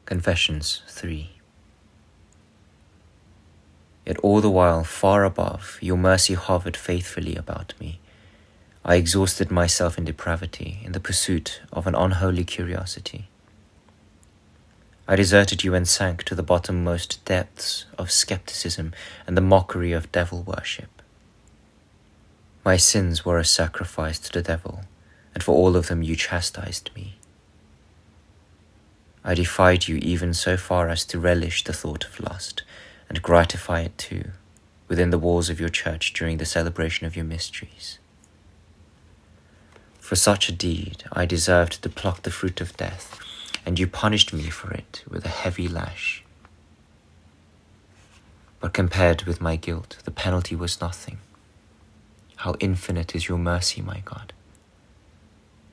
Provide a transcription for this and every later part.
Confessions 3. Yet all the while, far above, your mercy hovered faithfully about me. I exhausted myself in depravity, in the pursuit of an unholy curiosity. I deserted you and sank to the bottommost depths of skepticism and the mockery of devil worship. My sins were a sacrifice to the devil, and for all of them you chastised me. I defied you even so far as to relish the thought of lust, and gratify it too, within the walls of your church during the celebration of your mysteries. For such a deed I deserved to pluck the fruit of death, and you punished me for it with a heavy lash. But compared with my guilt, the penalty was nothing. How infinite is your mercy, my God!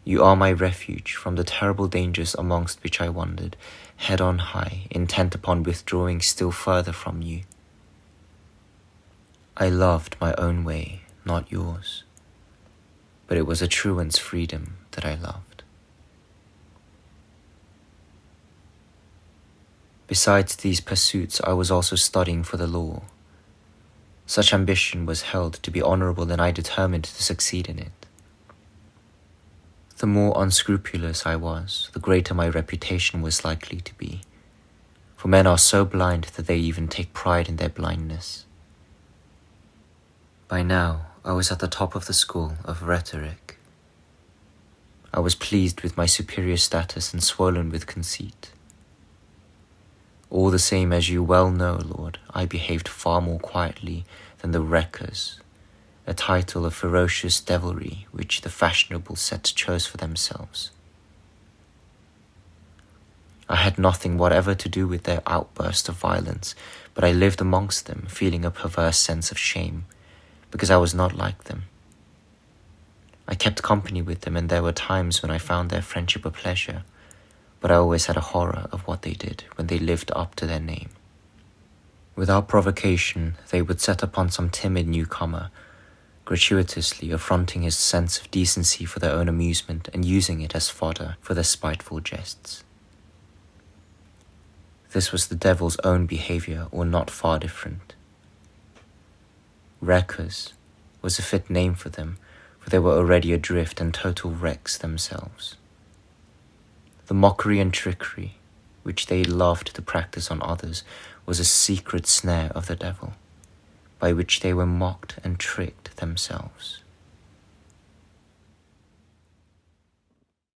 You are my refuge from the terrible dangers amongst which I wandered, head on high, intent upon withdrawing still further from you. I loved my own way, not yours, but it was a truant's freedom that I loved. Besides these pursuits, I was also studying for the law. Such ambition was held to be honorable, and I determined to succeed in it. The more unscrupulous I was, the greater my reputation was likely to be, for men are so blind that they even take pride in their blindness. By now, I was at the top of the school of rhetoric. I was pleased with my superior status and swollen with conceit. All the same, as you well know, Lord, I behaved far more quietly than the wreckers, a title of ferocious devilry which the fashionable set chose for themselves. I had nothing whatever to do with their outburst of violence, but I lived amongst them, feeling a perverse sense of shame, because I was not like them. I kept company with them, and there were times when I found their friendship a pleasure, but I always had a horror of what they did when they lived up to their name. Without provocation, they would set upon some timid newcomer, gratuitously affronting his sense of decency for their own amusement and using it as fodder for their spiteful jests. This was the devil's own behavior, or not far different. Wreckers was a fit name for them, for they were already adrift and total wrecks themselves. The mockery and trickery, which they loved to practice on others, was a secret snare of the devil, by which they were mocked and tricked themselves.